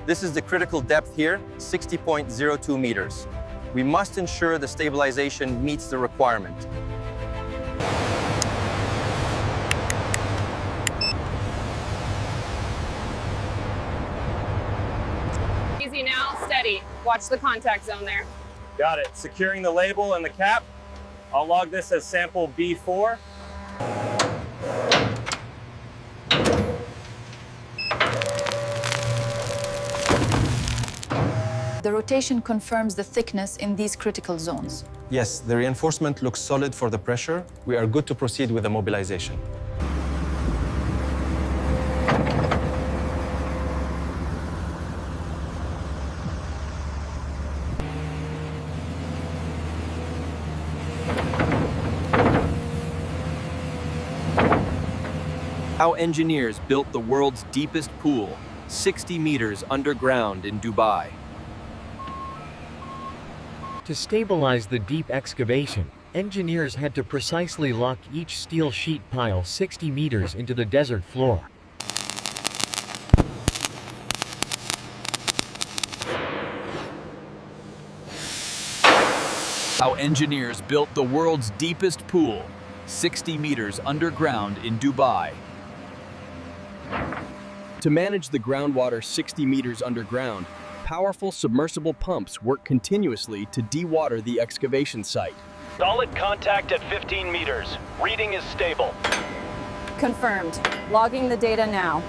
This is the critical depth here, 60.02 meters. We must ensure the stabilization meets the requirement. Easy now, steady. Watch the contact zone there. Got it. Securing the label and the cap. I'll log this as sample B4. The rotation confirms the thickness in these critical zones. Yes, the reinforcement looks solid for the pressure. We are good to proceed with the mobilization. How engineers built the world's deepest pool, 60 meters underground in Dubai. To stabilize the deep excavation, engineers had to precisely lock each steel sheet pile 60 meters into the desert floor. How engineers built the world's deepest pool, 60 meters underground in Dubai. To manage the groundwater 60 meters underground, powerful submersible pumps work continuously to dewater the excavation site. Solid contact at 15 meters. Reading is stable. Confirmed. Logging the data now.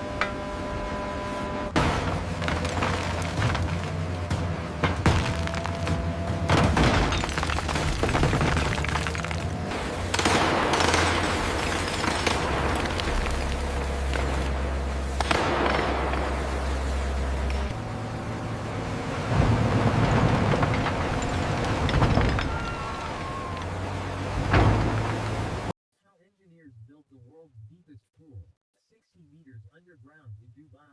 The world's deepest pool, 60 meters underground in Dubai.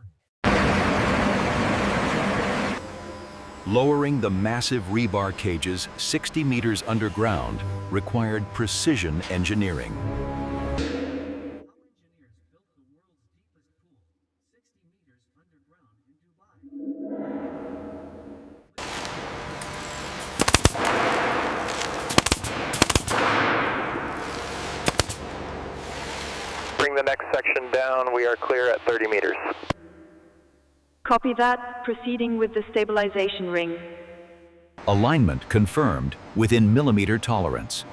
Lowering the massive rebar cages 60 meters underground required precision engineering. Bring the next section down. We are clear at 30 meters. Copy that. Proceeding with the stabilization ring. Alignment confirmed within millimeter tolerance.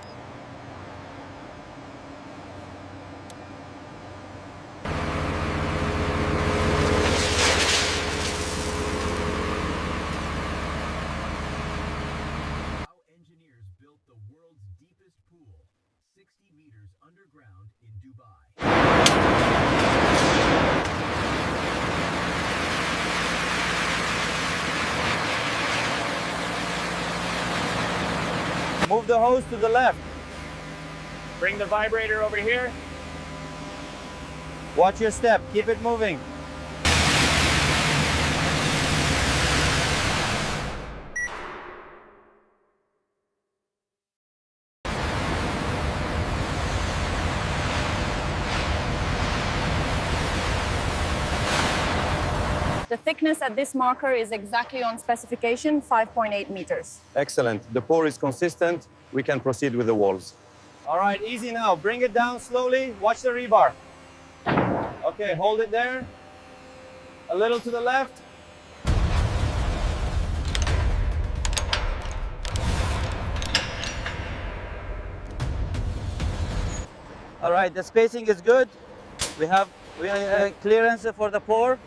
How engineers built the world's deepest pool, 60 meters underground in Dubai. Move the hose to the left. Bring the vibrator over here. Watch your step. Keep it moving. The thickness at this marker is exactly on specification, 5.8 meters. Excellent. The pour is consistent. We can proceed with the walls. All right, easy now. Bring it down slowly. Watch the rebar. Okay, hold it there. A little to the left. All right, the spacing is good. We have clearance for the pour.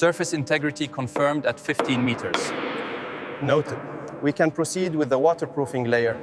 Surface integrity confirmed at 15 meters. Noted. We can proceed with the waterproofing layer.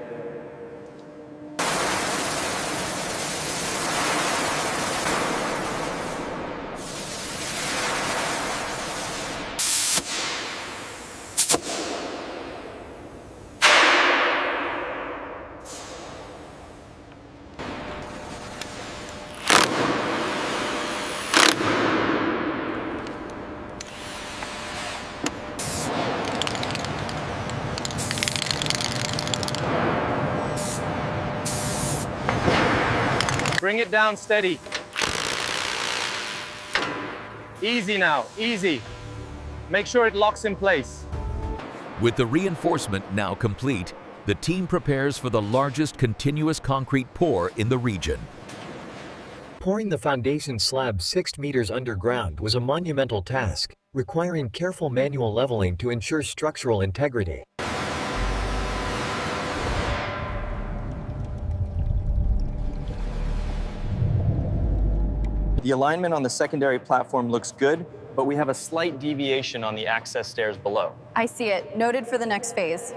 Bring it down steady. Easy now, easy. Make sure it locks in place. With the reinforcement now complete, the team prepares for the largest continuous concrete pour in the region. Pouring the foundation slab 6 meters underground was a monumental task, requiring careful manual leveling to ensure structural integrity. The alignment on the secondary platform looks good, but we have a slight deviation on the access stairs below. I see it. Noted for the next phase.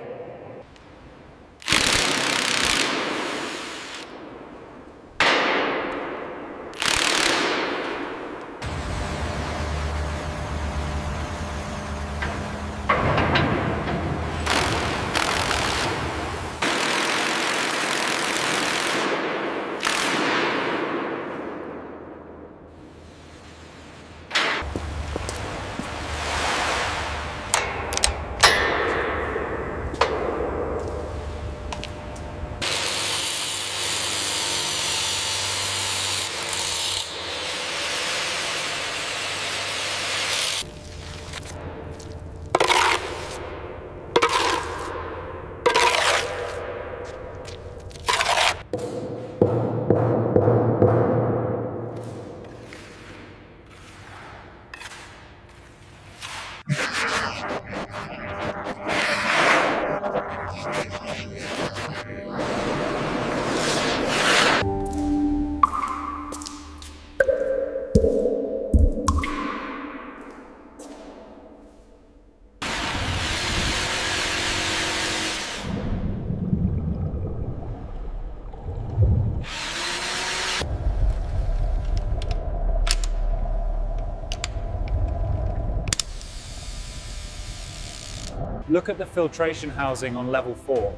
Look at the filtration housing on level 4.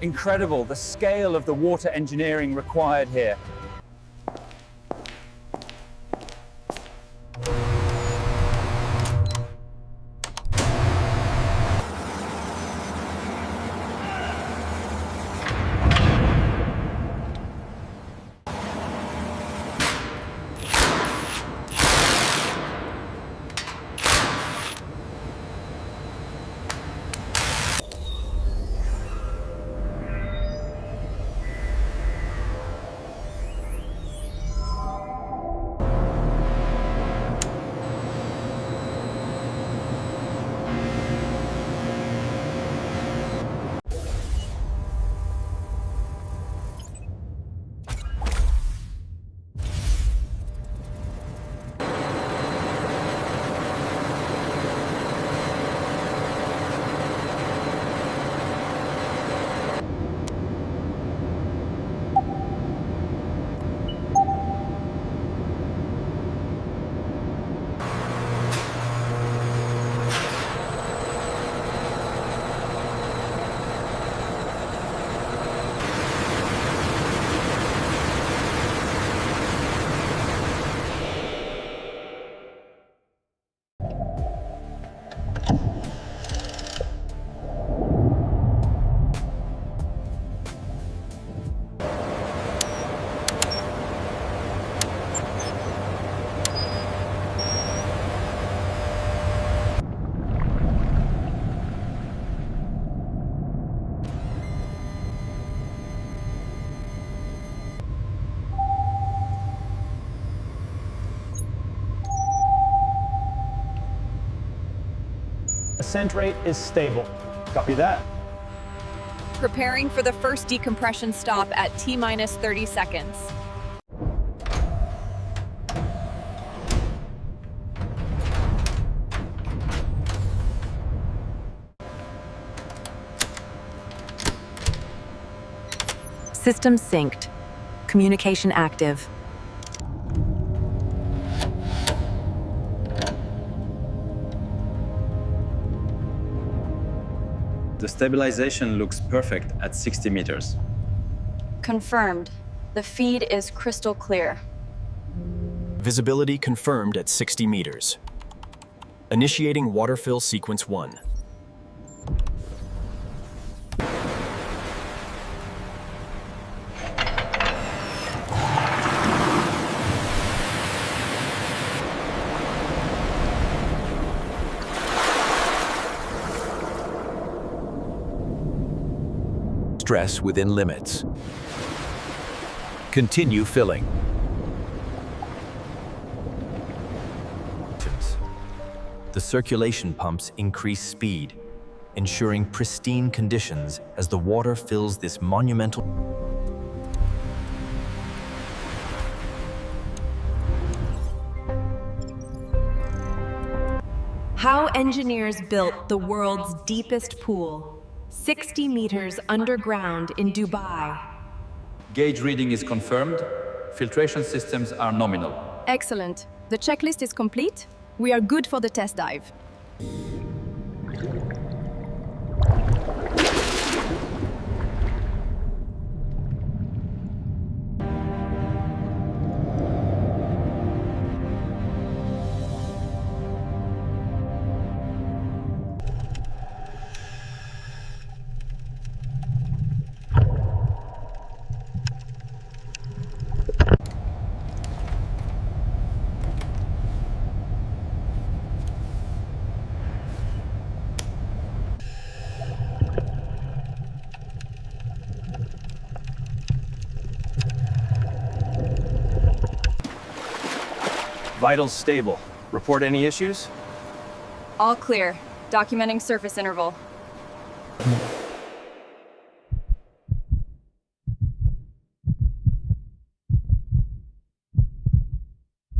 Incredible, the scale of the water engineering required here. Ascent rate is stable. Copy that. Preparing for the first decompression stop at T-minus 30 seconds. System synced. Communication active. The stabilization looks perfect at 60 meters. Confirmed. The feed is crystal clear. Visibility confirmed at 60 meters. Initiating water fill sequence 1. Stress within limits. Continue filling. The circulation pumps increase speed, ensuring pristine conditions as the water fills this monumental. How engineers built the world's deepest pool, 60 meters underground in Dubai. Gauge reading is confirmed. Filtration systems are nominal. Excellent. The checklist is complete. We are good for the test dive. Vitals stable. Report any issues? All clear. Documenting surface interval.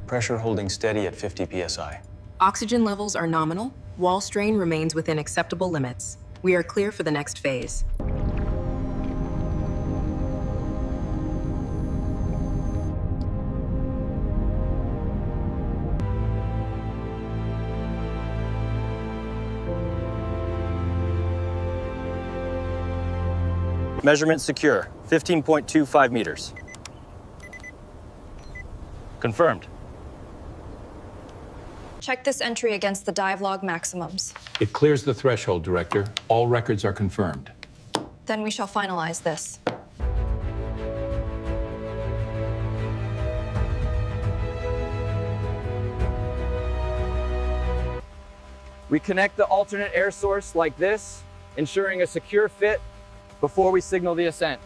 Pressure holding steady at 50 psi. Oxygen levels are nominal. Wall strain remains within acceptable limits. We are clear for the next phase. Measurement secure, 15.25 meters. Confirmed. Check this entry against the dive log maximums. It clears the threshold, Director. All records are confirmed. Then we shall finalize this. We connect the alternate air source like this, ensuring a secure fit before we signal the ascent.